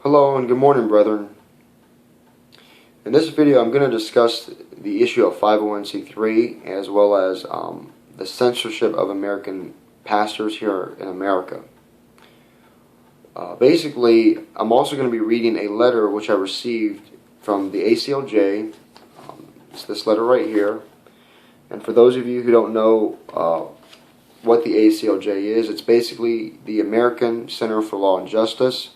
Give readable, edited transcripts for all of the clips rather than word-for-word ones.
Hello and good morning, brethren. In this video I'm going to discuss the issue of 501c3 as well as the censorship of American pastors here in America. Basically, I'm also going to be reading a letter which I received from the ACLJ. It's this letter right here. And for those of you who don't know what the ACLJ is, it's basically the American Center for Law and Justice.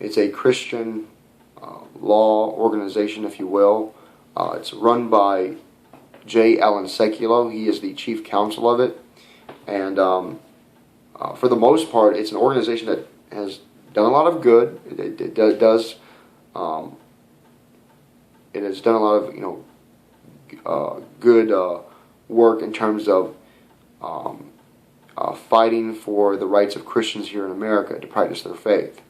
It's a Christian law organization, if you will. It's run by J. Alan Seculo. He is the chief counsel of it. And for the most part, it's an organization that has done a lot of good. It has done a lot of good work in terms of fighting for the rights of Christians here in America to practice their faith.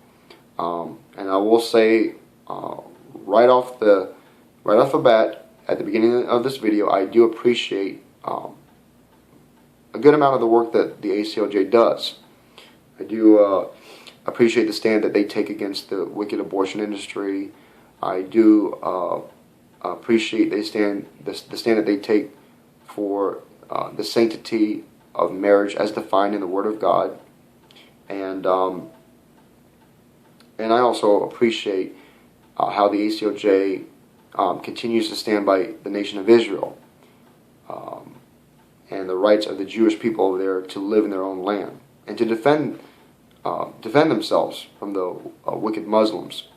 And I will say right off the bat at the beginning of this video, I do appreciate a good amount of the work that the ACLJ does. I do appreciate the stand that they take against the wicked abortion industry. I do appreciate the stand that they take for the sanctity of marriage as defined in the Word of God, and I also appreciate how the ACLJ continues to stand by the nation of Israel and the rights of the Jewish people over there to live in their own land and to defend themselves from the wicked Muslims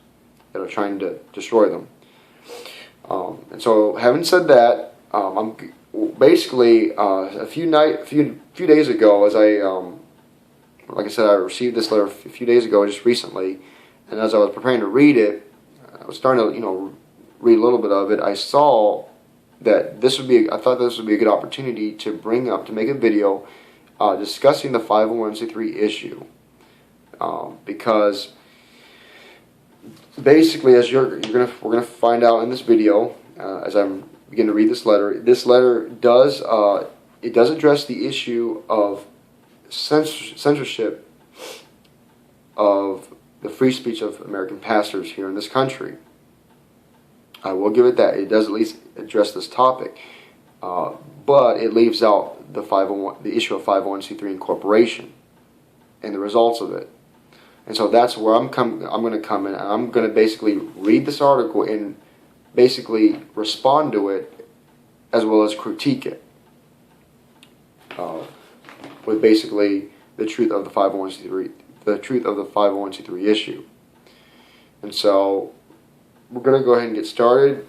that are trying to destroy them. And so, having said that, I'm basically a few days ago, as like I said, I received this letter a few days ago, just recently. And as I was preparing to read it, I was starting to, read a little bit of it. I saw that I thought this would be a good opportunity to make a video discussing the 501c3 issue, because basically, as we're gonna find out in this video, as I'm beginning to read this letter. This letter does address the issue of censorship of the free speech of American pastors here in this country. I will give it that. It does at least address this topic. But it leaves out the issue of 501c3 incorporation and the results of it. And so that's where I'm going to come in, and I'm going to basically read this article and basically respond to it as well as critique it with basically the truth of the 501c3 issue. And so we're going to go ahead and get started.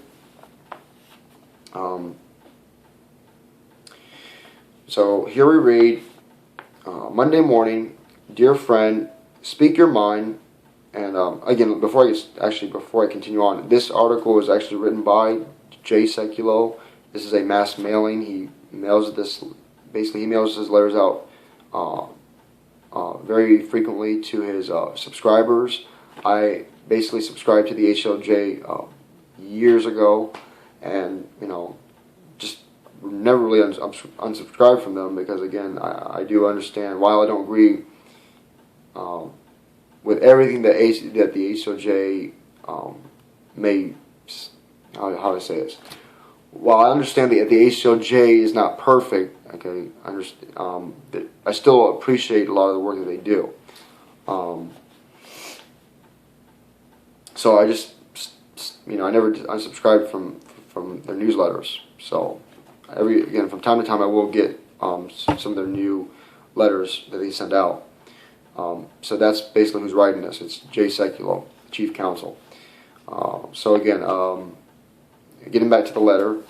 So here we read, Monday morning, dear friend, speak your mind. And again, before I continue on, this article is actually written by J. Seculo. This is a mass mailing. He mails his letters out very frequently to his subscribers. I basically subscribed to the ACLJ years ago, and just never really unsubscribed from them because, again, I do understand, while I don't agree with everything that the ACLJ may, how to say this, while I understand that the ACLJ is not perfect, okay, I still appreciate a lot of the work that they do. So I I never unsubscribed from their newsletters. So from time to time, I will get some of their new letters that they send out. So that's basically who's writing this. It's J. Seculo, chief counsel. So again, getting back to the letter.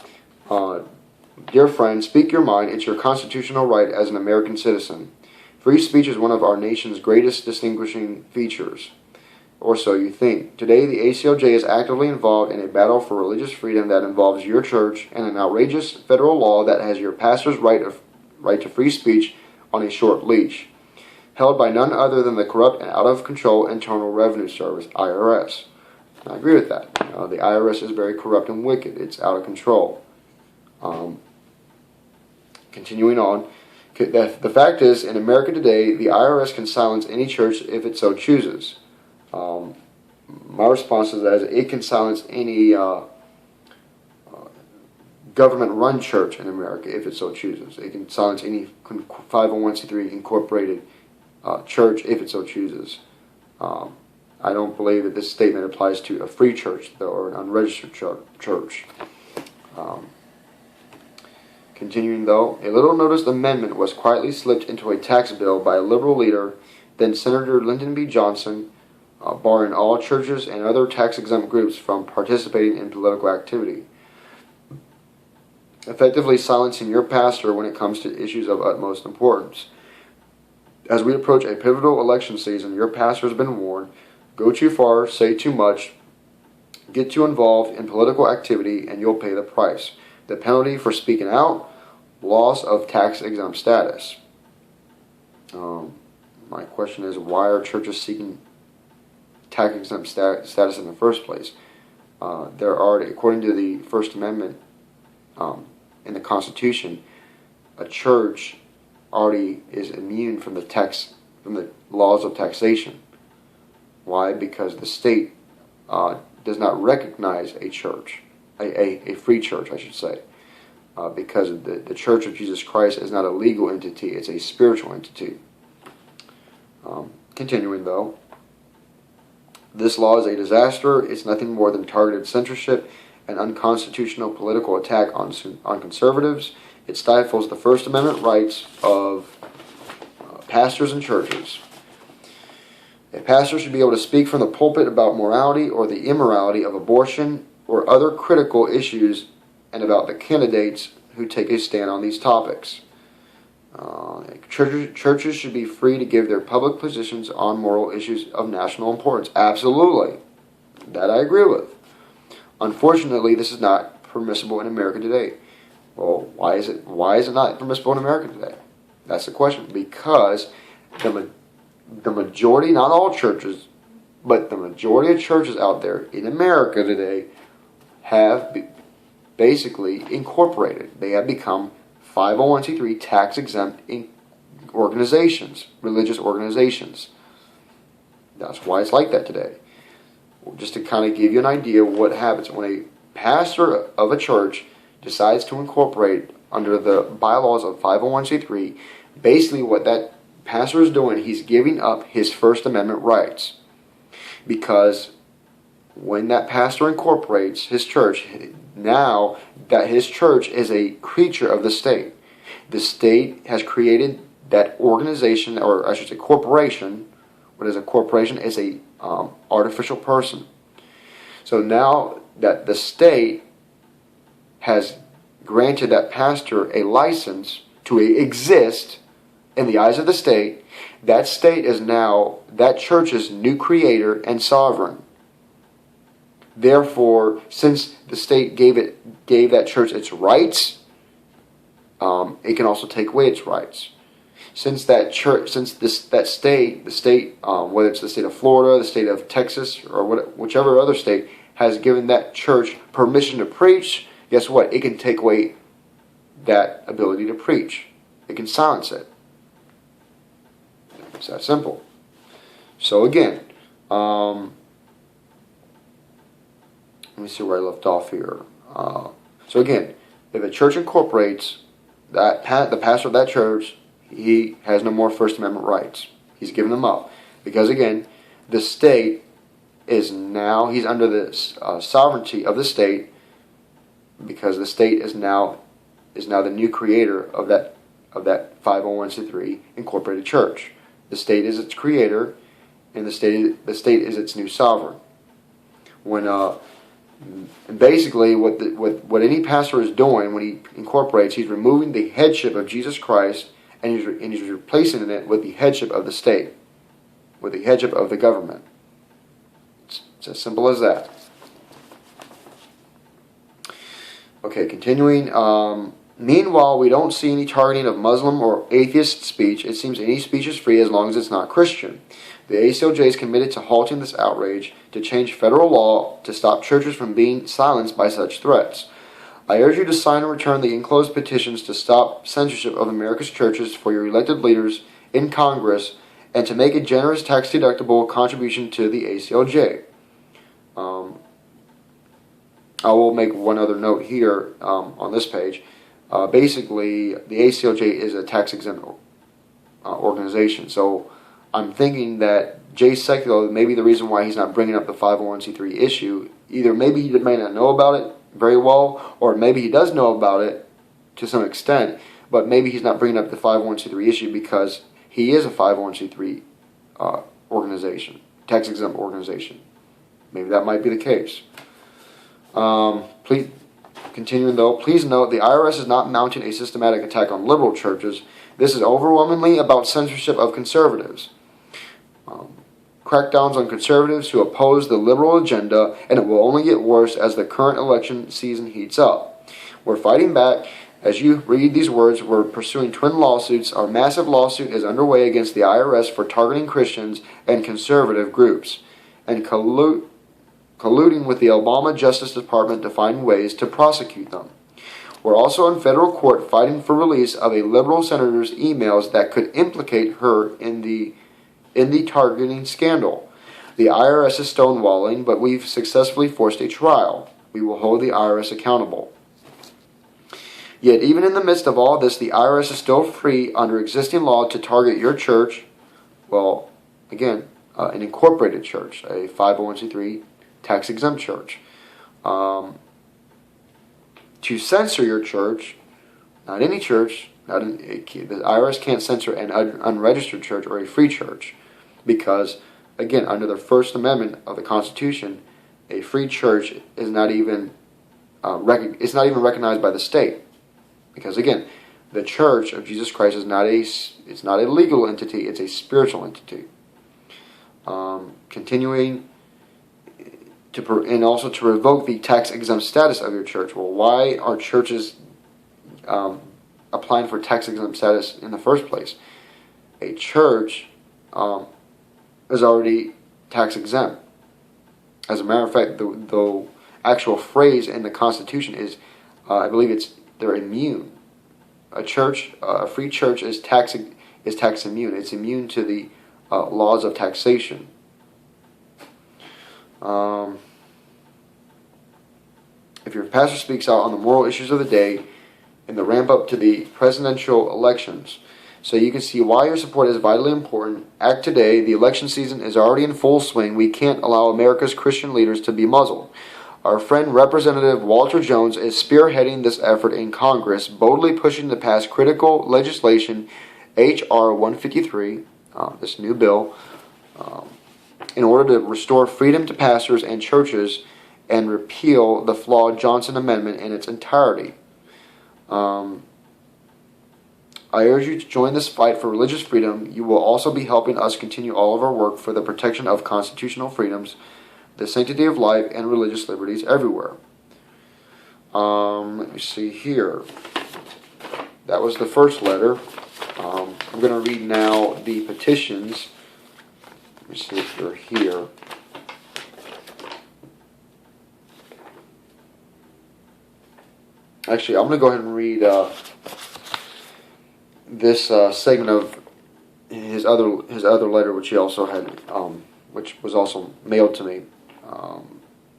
Dear friend, speak your mind. It's your constitutional right as an American citizen. Free speech is one of our nation's greatest distinguishing features. Or so you think. Today, the ACLJ is actively involved in a battle for religious freedom that involves your church and an outrageous federal law that has your pastor's right to free speech on a short leash, held by none other than the corrupt and out-of-control Internal Revenue Service, IRS. And I agree with that. The IRS is very corrupt and wicked. It's out of control. Continuing on, the fact is, in America today, the IRS can silence any church if it so chooses. My response is that it can silence any government-run church in America if it so chooses. It can silence any 501c3 incorporated church if it so chooses. I don't believe that this statement applies to a free church, though, or an unregistered church. Continuing, though, a little-noticed amendment was quietly slipped into a tax bill by a liberal leader, then Senator Lyndon B. Johnson, barring all churches and other tax-exempt groups from participating in political activity, effectively silencing your pastor when it comes to issues of utmost importance. As we approach a pivotal election season, your pastor has been warned: go too far, say too much, get too involved in political activity, and you'll pay the price. The penalty for speaking out: loss of tax-exempt status. My question is, why are churches seeking tax-exempt status in the first place? They're already, according to the First Amendment in the Constitution, a church already is immune from the laws of taxation. Why? Because the state does not recognize a church, a free church, I should say, because the Church of Jesus Christ is not a legal entity; it's a spiritual entity. Continuing, though, this law is a disaster. It's nothing more than targeted censorship and unconstitutional political attack on conservatives. It stifles the First Amendment rights of pastors and churches. A pastor should be able to speak from the pulpit about morality or the immorality of abortion or other critical issues, and about the candidates who take a stand on these topics. Churches should be free to give their public positions on moral issues of national importance. Absolutely. That I agree with. Unfortunately, this is not permissible in America today. Well, why is it not permissible in America today? That's the question. Because the majority, not all churches, but the majority of churches out there in America today have basically incorporated. They have become 501c3 tax-exempt organizations, religious organizations. That's why it's like that today. Just to kind of give you an idea of what happens when a pastor of a church decides to incorporate under the bylaws of 501c3, basically what that pastor is doing, he's giving up his First Amendment rights. Because when that pastor incorporates his church, now that his church is a creature of the state. The state has created that organization, or I should say corporation. What is a corporation? Is a artificial person. So now that the state has granted that pastor a license to exist in the eyes of the state, that state is now that church's new creator and sovereign. Therefore, since the state gave that church its rights, it can also take away its rights. Since that church, the state, whether it's the state of Florida, the state of Texas, or whichever other state has given that church permission to preach, guess what? It can take away that ability to preach. It can silence it. It's that simple. So again, let me see where I left off here. So again, if a church incorporates the pastor of that church, he has no more First Amendment rights. He's given them up. Because again, the state is now, he's under the sovereignty of the state, because the state is now the new creator of that 501c3 incorporated church. The state is its creator, and the state is its new sovereign. And basically, what any pastor is doing when he incorporates, he's removing the headship of Jesus Christ, and he's replacing it with the headship of the state, with the headship of the government. It's as simple as that. Okay, continuing. Meanwhile, we don't see any targeting of Muslim or atheist speech. It seems any speech is free as long as it's not Christian. The ACLJ is committed to halting this outrage, to change federal law to stop churches from being silenced by such threats. I urge you to sign and return the enclosed petitions to stop censorship of America's churches for your elected leaders in Congress, and to make a generous tax-deductible contribution to the ACLJ. I will make one other note here on this page. Basically, the ACLJ is a tax-exempt organization. So I'm thinking that Jay Sekulow, maybe the reason why he's not bringing up the 501c3 issue, either maybe he may not know about it very well, or maybe he does know about it to some extent, but maybe he's not bringing up the 501c3 issue because he is a 501c3 organization, tax-exempt organization. Maybe that might be the case. Continuing though, please note the IRS is not mounting a systematic attack on liberal churches. This is overwhelmingly about censorship of conservatives. Crackdowns on conservatives who oppose the liberal agenda, and it will only get worse as the current election season heats up. We're fighting back. As you read these words, we're pursuing twin lawsuits. Our massive lawsuit is underway against the IRS for targeting Christians and conservative groups, and colluding with the Obama Justice Department to find ways to prosecute them. We're also in federal court fighting for release of a liberal senator's emails that could implicate her in the targeting scandal. The IRS is stonewalling, but we've successfully forced a trial. We will hold the IRS accountable. Yet even in the midst of all this, the IRS is still free under existing law to target your church, well, again, an incorporated church, a 501c3 tax-exempt church. To censor your church, not any church, the IRS can't censor an unregistered church or a free church because, again, under the First Amendment of the Constitution, a free church is not even recognized by the state. Because again, the Church of Jesus Christ is not a legal entity; it's a spiritual entity. Continuing and also to revoke the tax-exempt status of your church. Well, why are churches applying for tax-exempt status in the first place? A church is already tax-exempt. As a matter of fact, the actual phrase in the Constitution is, I believe they're immune. A free church is tax immune. It's immune to the laws of taxation. If your pastor speaks out on the moral issues of the day in the ramp up to the presidential elections, so you can see why your support is vitally important, act today. The election season is already in full swing. We can't allow America's Christian leaders to be muzzled. Our friend Representative Walter Jones is spearheading this effort in Congress, boldly pushing to pass critical legislation, H.R. 153, this new bill, in order to restore freedom to pastors and churches and repeal the flawed Johnson Amendment in its entirety. I urge you to join this fight for religious freedom. You will also be helping us continue all of our work for the protection of constitutional freedoms, the sanctity of life, and religious liberties everywhere. Let me see here. That was the first letter. I'm going to read now the petitions. Let me see if they're here. Actually, I'm going to go ahead and read this segment of his other letter, which he also had, which was also mailed to me.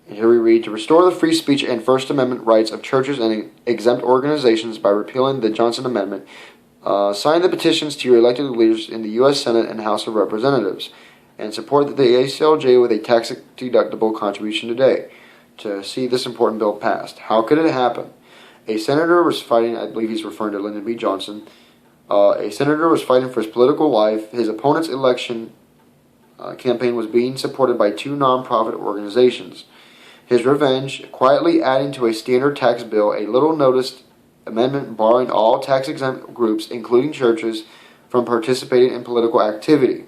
Here we read, to restore the free speech and First Amendment rights of churches and exempt organizations by repealing the Johnson Amendment, sign the petitions to your elected leaders in the U.S. Senate and House of Representatives, and support the ACLJ with a tax-deductible contribution today to see this important bill passed. How could it happen? A senator was fighting, I believe he's referring to Lyndon B. Johnson, a senator was fighting for his political life. His opponent's election campaign was being supported by two nonprofit organizations. His revenge, quietly adding to a standard tax bill a little-noticed amendment barring all tax-exempt groups, including churches, from participating in political activity.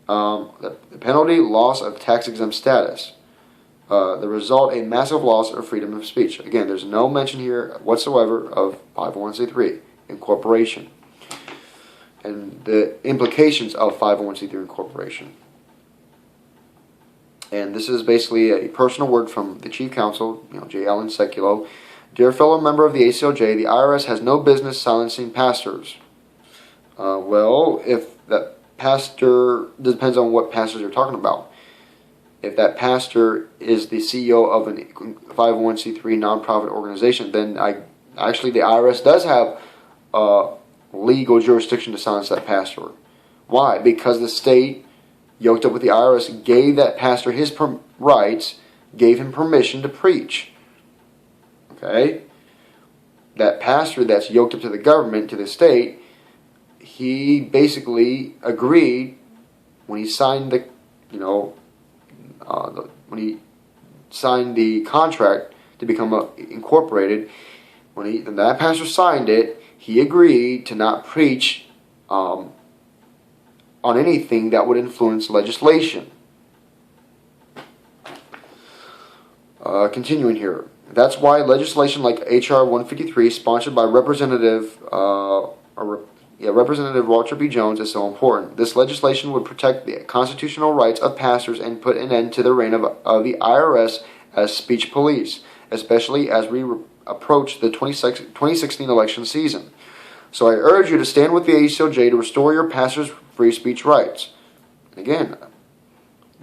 The penalty, loss of tax-exempt status. The result, a massive loss of freedom of speech. Again, there's no mention here whatsoever of 501c3 incorporation and the implications of 501c3 incorporation. And this is basically a personal word from the Chief Counsel, J. Allen Sekulow. Dear fellow member of the ACLJ, the IRS has no business silencing pastors. Well, if that pastor, depends on what pastors you're talking about. if that pastor is the CEO of a 501c3 nonprofit organization, then actually the IRS does have legal jurisdiction to silence that pastor. Why? Because the state, yoked up with the IRS, gave that pastor his rights, gave him permission to preach. Okay? That pastor that's yoked up to the government, to the state, he basically agreed when he signed the, when he signed the contract to become incorporated, when that pastor signed it, he agreed to not preach on anything that would influence legislation. Continuing here. That's why legislation like H.R. 153, sponsored by Representative Walter B. Jones, is so important. This legislation would protect the constitutional rights of pastors and put an end to the reign of the IRS as speech police, especially as we approach the 2016 election season. So I urge you to stand with the ACLJ to restore your pastors' free speech rights. And again,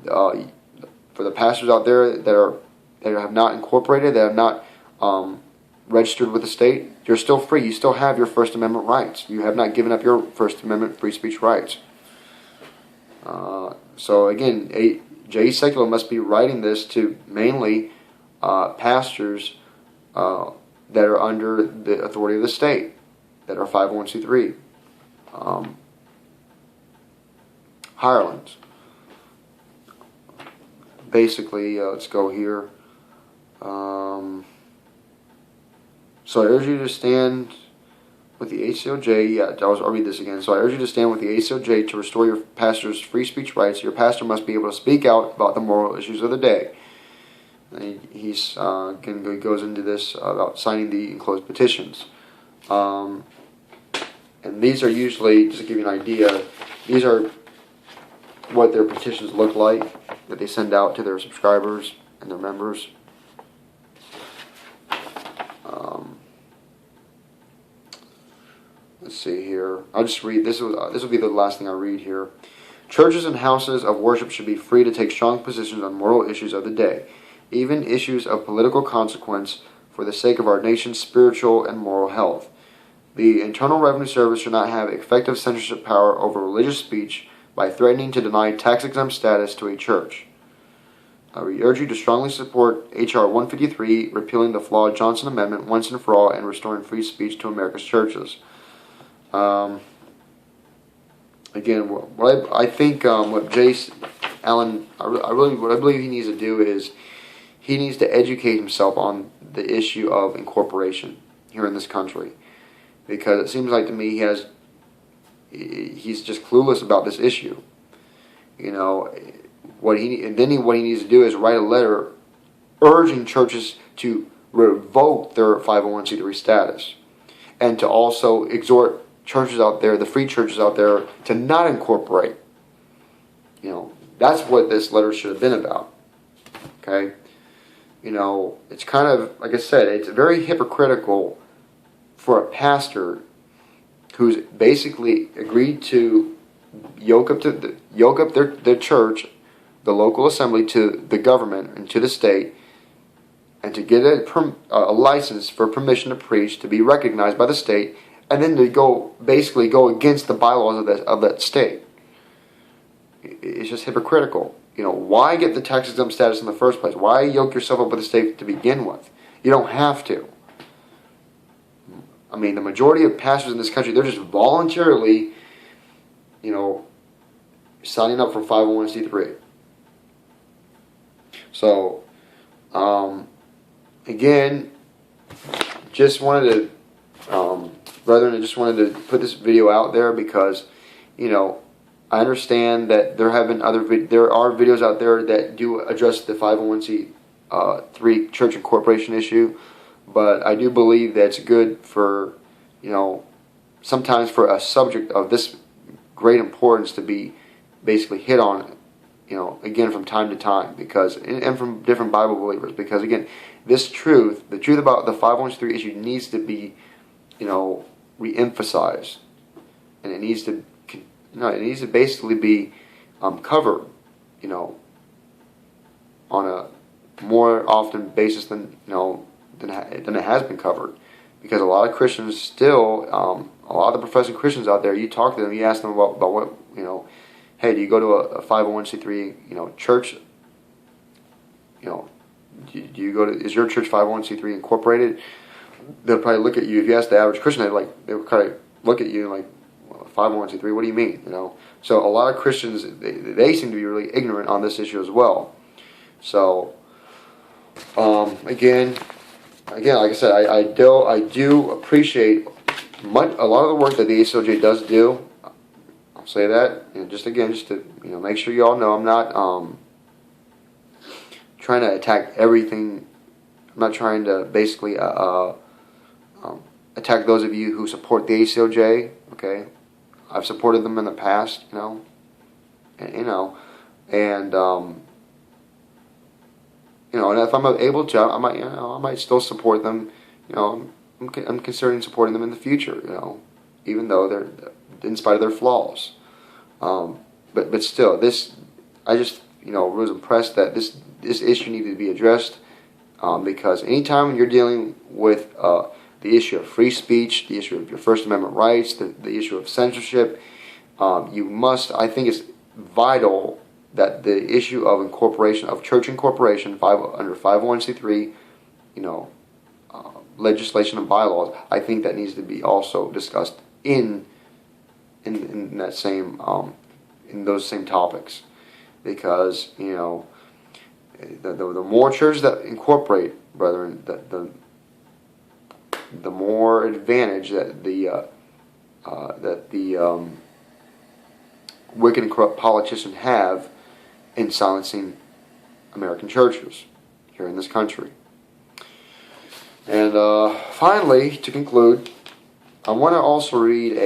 for the pastors out there that have not incorporated, that have not registered with the state, you're still free. You still have your First Amendment rights. You have not given up your First Amendment free speech rights. So again, J.E. Secular must be writing this to mainly pastors that are under the authority of the state, that are 501c3 hirelings. Basically, let's go here. So I urge you to stand with the ACLJ. I'll read this again. So I urge you to stand with the ACLJ to restore your pastor's free speech rights. Your pastor must be able to speak out about the moral issues of the day. And he goes into this about signing the enclosed petitions. And these are usually, just to give you an idea, these are what their petitions look like that they send out to their subscribers and their members. Let's see here. I'll just read. This will be the last thing I read here. Churches and houses of worship should be free to take strong positions on moral issues of the day, even issues of political consequence, for the sake of our nation's spiritual and moral health. The Internal Revenue Service should not have effective censorship power over religious speech by threatening to deny tax-exempt status to a church. We urge you to strongly support H.R. 153, repealing the flawed Johnson Amendment once and for all and restoring free speech to America's churches. Again, what I think, what Jace Allen, what I believe he needs to do is he needs to educate himself on the issue of incorporation here in this country, because it seems like to me he's just clueless about this issue. What he needs to do is write a letter urging churches to revoke their 501c3 status, and to also exhort churches out there, the free churches out there, to not incorporate. That's what this letter should have been about. Okay? It's kind of, like I said, it's very hypocritical for a pastor who's basically agreed to yoke up their church, the local assembly, to the government and to the state, and to get a license for permission to preach, to be recognized by the state, and then to go against the bylaws of that state. It's just hypocritical. Why get the tax exempt status in the first place? Why yoke yourself up with the state to begin with? You don't have to. I mean, the majority of pastors in this country, they're just voluntarily, signing up for 501c3. So, again, just wanted to, brethren, I just wanted to put this video out there because, I understand that there are videos out there that do address the 501c3 church incorporation issue, but I do believe that it's good for, sometimes for a subject of this great importance to be basically hit on, again, from time to time, because, and from different Bible believers, because again, the truth about the 501c3 issue needs to be, re-emphasized, and it needs to basically be covered, on a more often basis than than it has been covered, because a lot of Christians still, a lot of the professing Christians out there, you talk to them, you ask them about what, hey, do you go to a 501c3 church? Do you go to, is your church 501c3 incorporated? They'll probably look at you, if you ask the average Christian, they'll kind of look at you and 501c3, what do you mean? So a lot of Christians, they seem to be really ignorant on this issue as well. So again, like I said, I do appreciate a lot of the work that the ACLJ does do. I'll say that, and just to make sure you all know, I'm not trying to attack everything. I'm not trying to basically attack those of you who support the ACLJ. Okay, I've supported them in the past, and and if I'm able to, I might still support them. I'm considering supporting them in the future. Even though they're, in spite of their flaws. But still, I just was impressed that this issue needed to be addressed, because anytime you're dealing with the issue of free speech, the issue of your First Amendment rights, the issue of censorship, I think it's vital that the issue of incorporation, of church incorporation under 501c3, legislation and bylaws, I think that needs to be also discussed in that same in those same topics, because the more churches that incorporate, brethren, the more advantage that the wicked and corrupt politicians have in silencing American churches here in this country. And finally, to conclude, I want to also read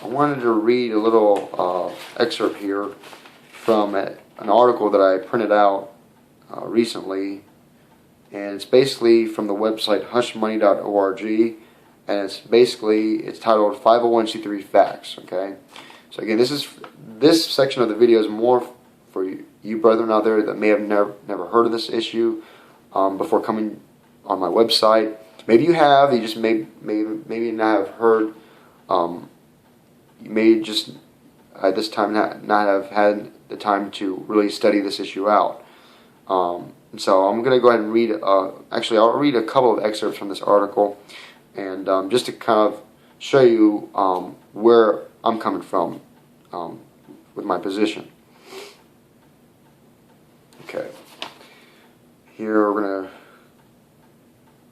I wanted to read a little excerpt here from an article that I printed out recently, and it's basically from the website hushmoney.org, and it's titled 501c3 Facts. Okay, so again, this section of the video is more for you brethren out there that may have never heard of this issue before coming on my website. Maybe you have, you just maybe not have heard. You may just at this time not have had the time to really study this issue out. And so I'm going to go ahead and read, actually I'll read a couple of excerpts from this article, and just to kind of show you where I'm coming from with my position. Okay. Here we're going to,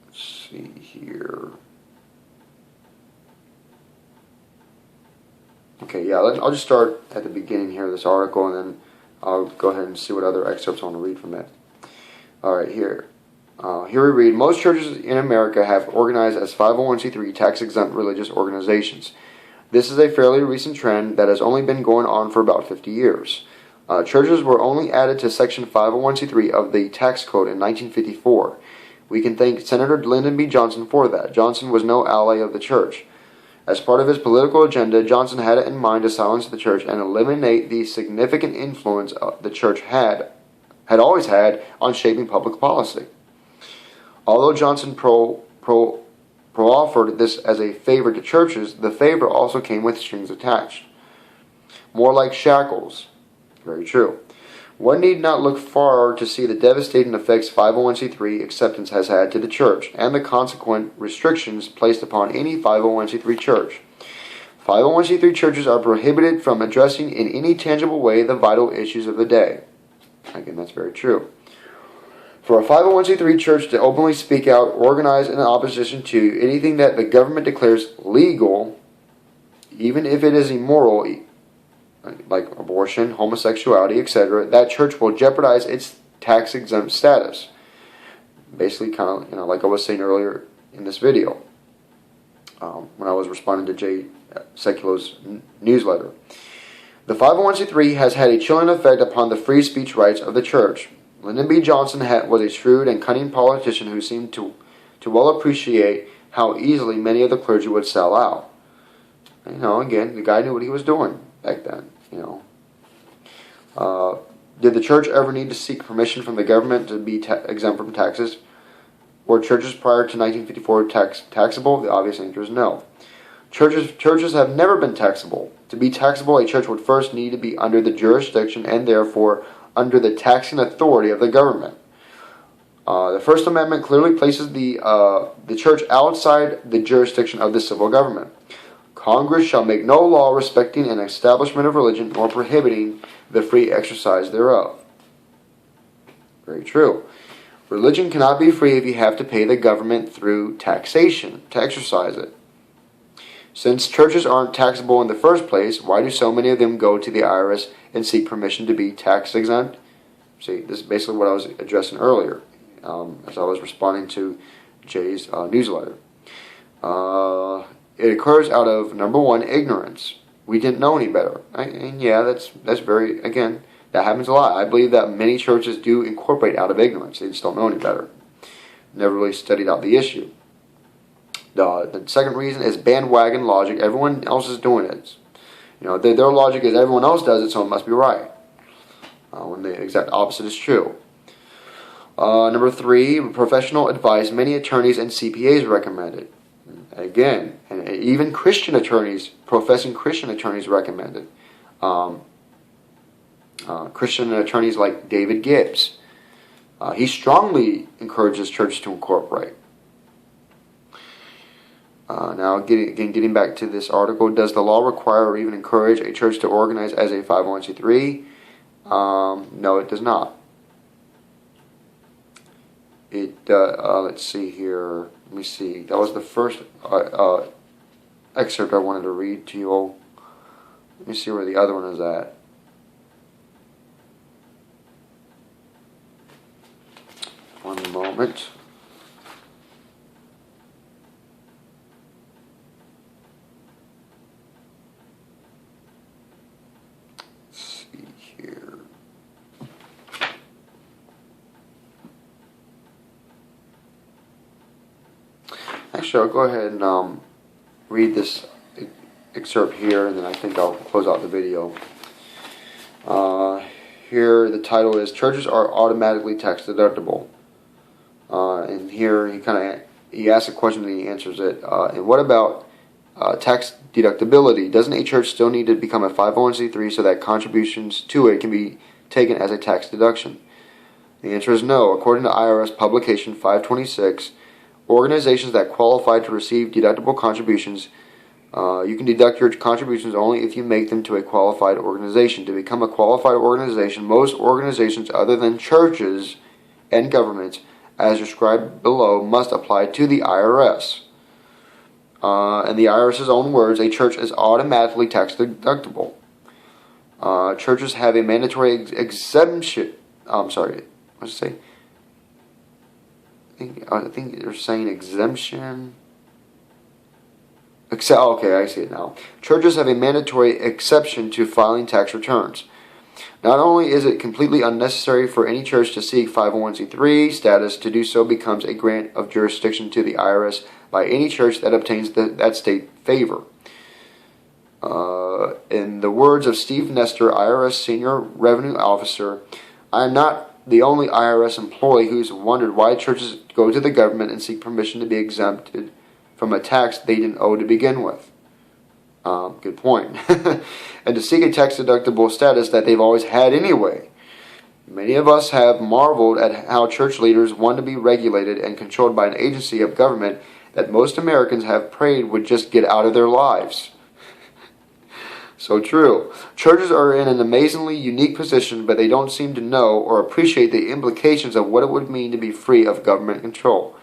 let's see here. Okay, yeah, I'll just start at the beginning here of this article, and then I'll go ahead and see what other excerpts I want to read from it. All right, here. Here we read, most churches in America have organized as 501c3 tax-exempt religious organizations. This is a fairly recent trend that has only been going on for about 50 years. Churches were only added to Section 501c3 of the tax code in 1954. We can thank Senator Lyndon B. Johnson for that. Johnson was no ally of the church. As part of his political agenda, Johnson had it in mind to silence the church and eliminate the significant influence the church had always had on shaping public policy. Although Johnson offered this as a favor to churches, the favor also came with strings attached. More like shackles. Very true. One need not look far to see the devastating effects 501c3 acceptance has had to the church and the consequent restrictions placed upon any 501c3 church. 501c3 churches are prohibited from addressing in any tangible way the vital issues of the day. Again, that's very true. For a 501c3 church to openly speak out, organize in opposition to anything that the government declares legal, even if it is immoral, like abortion, homosexuality, etc., that church will jeopardize its tax-exempt status. Basically, kind of, like I was saying earlier in this video, when I was responding to Jay Sekulo's newsletter. The 501c3 has had a chilling effect upon the free speech rights of the church. Lyndon B. Johnson was a shrewd and cunning politician who seemed to well appreciate how easily many of the clergy would sell out. Again, the guy knew what he was doing back then, Did the church ever need to seek permission from the government to be exempt from taxes? Were churches prior to 1954 taxable? The obvious answer is no. Churches have never been taxable. To be taxable, a church would first need to be under the jurisdiction and therefore under the taxing authority of the government. The First Amendment clearly places the church outside the jurisdiction of the civil government. Congress shall make no law respecting an establishment of religion nor prohibiting the free exercise thereof. Very true. Religion cannot be free if you have to pay the government through taxation to exercise it. Since churches aren't taxable in the first place, why do so many of them go to the IRS and seek permission to be tax exempt? See, this is basically what I was addressing earlier as I was responding to Jay's newsletter. It occurs out of, number one, ignorance. We didn't know any better. And yeah, that's very, again, that happens a lot. I believe that many churches do incorporate out of ignorance. They just don't know any better. Never really studied out the issue. The second reason is bandwagon logic. Everyone else is doing it. Their logic is everyone else does it, so it must be right. When the exact opposite is true. Number three, professional advice. Many attorneys and CPAs recommend it. Again, and even Christian attorneys, professing Christian attorneys recommend it. Christian attorneys like David Gibbs. He strongly encourages churches to incorporate. Now, getting back to this article, does the law require or even encourage a church to organize as a 501c3? No, it does not. Let's see here. Let me see. That was the first excerpt I wanted to read to you all. Let me see where the other one is at. One moment. Let's see here. Actually, I'll go ahead and read this excerpt here, and then I think I'll close out the video. Here, the title is "Churches Are Automatically Tax Deductible." And here he asks a question and he answers it. And what about tax deductibility? Doesn't a church still need to become a 501c3 so that contributions to it can be taken as a tax deduction? The answer is no. According to IRS publication 526, organizations that qualify to receive deductible contributions, you can deduct your contributions only if you make them to a qualified organization. To become a qualified organization, most organizations other than churches and governments, as described below, must apply to the IRS. In the IRS's own words, a church is automatically tax deductible. Churches have a mandatory exemption. What did it say? I think they're saying exemption. Okay, I see it now. Churches have a mandatory exception to filing tax returns. Not only is it completely unnecessary for any church to seek 501c3 status, to do so becomes a grant of jurisdiction to the IRS by any church that obtains that state favor. In the words of Steve Nestor, IRS Senior Revenue Officer, I am not the only IRS employee who's wondered why churches go to the government and seek permission to be exempted from a tax they didn't owe to begin with. Good point. And to seek a tax-deductible status that they've always had anyway. Many of us have marveled at how church leaders want to be regulated and controlled by an agency of government that most Americans have prayed would just get out of their lives. So true. Churches are in an amazingly unique position, but they don't seem to know or appreciate the implications of what it would mean to be free of government control.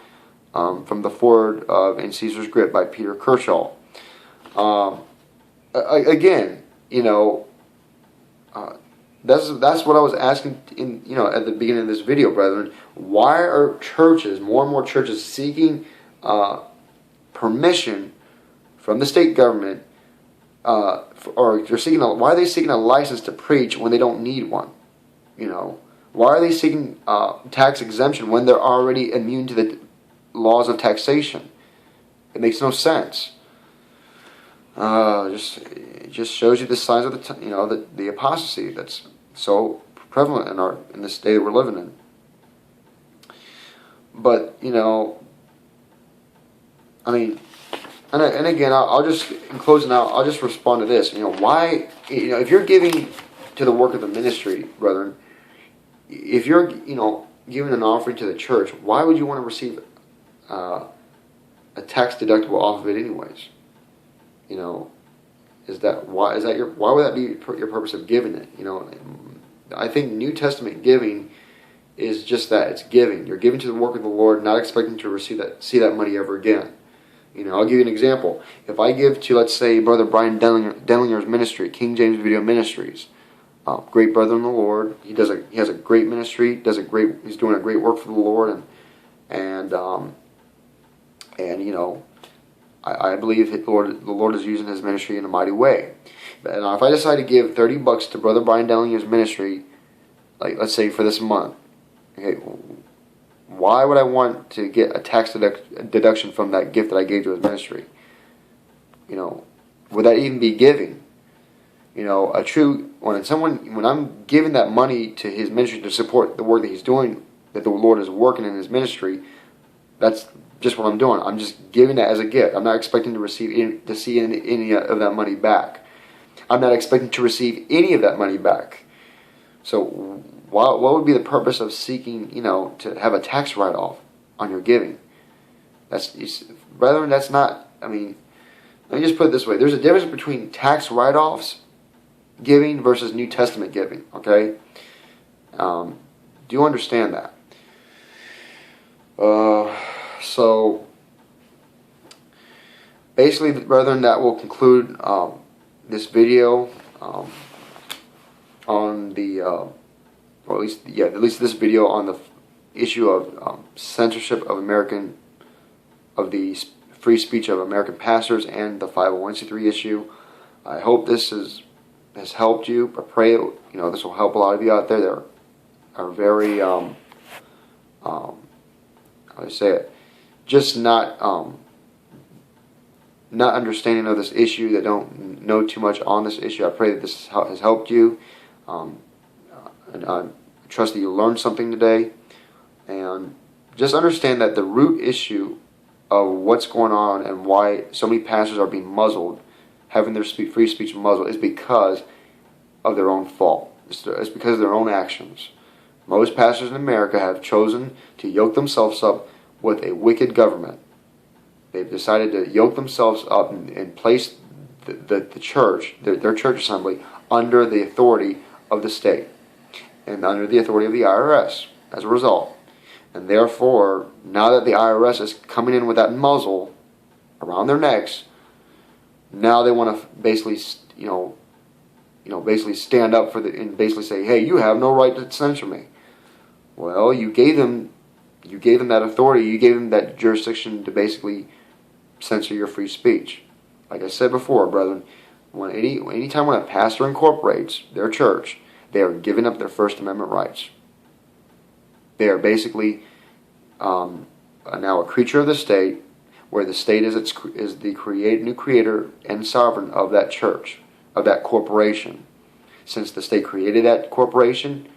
From the foreword of In Caesar's Grip by Peter Kershaw. Again, that's what I was asking at the beginning of this video, brethren. Why are churches, more and more churches, seeking permission from the state government, why are they seeking a license to preach when they don't need one? Why are they seeking tax exemption when they're already immune to the laws of taxation? It makes no sense. It just shows you the signs of the apostasy that's so prevalent in this day that we're living in. But I mean, and again, I'll just, in closing out, I'll just respond to this. Why? If you're giving to the work of the ministry, brethren, if you're giving an offering to the church, why would you want to receive a tax deductible off of it, anyways? Why would that be your purpose of giving it? I think New Testament giving is just that. It's giving. You're giving to the work of the Lord, not expecting to see that money ever again. I'll give you an example. If I give to, let's say, Brother Brian Denlinger's ministry, King James Video Ministries, great brother in the Lord. He has a great ministry. He's doing a great work for the Lord, and I believe the Lord is using his ministry in a mighty way. And if I decide to give $30 to Brother Brian Denlinger's ministry, like let's say for this month, okay, why would I want to get a tax deduction from that gift that I gave to his ministry? Would that even be giving? When I'm giving that money to his ministry to support the work that he's doing, that the Lord is working in his ministry, that's just what I'm doing. I'm just giving that as a gift. I'm not expecting to see any of that money back. I'm not expecting to receive any of that money back. So what would be the purpose of seeking, to have a tax write-off on your giving? Brethren, that's not, let me just put it this way. There's a difference between tax write-offs giving versus New Testament giving, okay? Do you understand that? So, basically, brethren, that will conclude this video on the, or at least this video on the issue of censorship of the free speech of American pastors and the 501c3 issue. I hope this has helped you. I pray this will help a lot of you out there that are very how do I say it? Just not understanding of this issue, that don't know too much on this issue. I pray that this has helped you, and I trust that you learned something today. And just understand that the root issue of what's going on and why so many pastors are being muzzled, having their free speech muzzled, is because of their own fault. It's because of their own actions. Most pastors in America have chosen to yoke themselves up with a wicked government. They've decided to yoke themselves up and place the church, their church assembly, under the authority of the state and under the authority of the IRS as a result. And therefore, now that the IRS is coming in with that muzzle around their necks, now they want to basically stand up and basically say, hey, you have no right to censor me. Well, you gave them that authority, you gave them that jurisdiction to basically censor your free speech. Like I said before, brethren, anytime when a pastor incorporates their church, they are giving up their First Amendment rights. They are basically now a creature of the state, where the state is the new creator and sovereign of that church, of that corporation. Since the state created that corporation,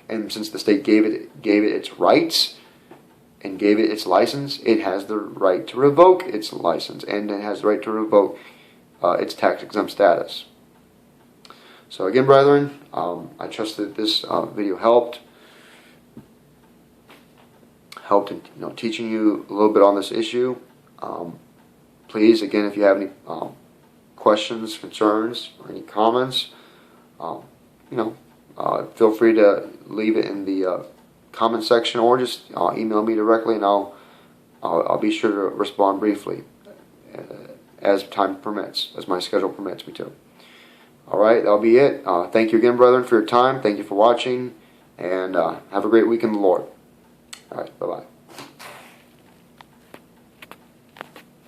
and since the state gave it its rights and gave it its license, it has the right to revoke its license, and it has the right to revoke its tax-exempt status. So again, brethren, I trust that this video helped in teaching you a little bit on this issue. Please, again, if you have any questions, concerns, or any comments, feel free to leave it in the comment section, or just email me directly, and I'll be sure to respond briefly as time permits, as my schedule permits me to. All right, that'll be it. Thank you again, brethren, for your time. Thank you for watching, and have a great week in the Lord. All right, bye-bye.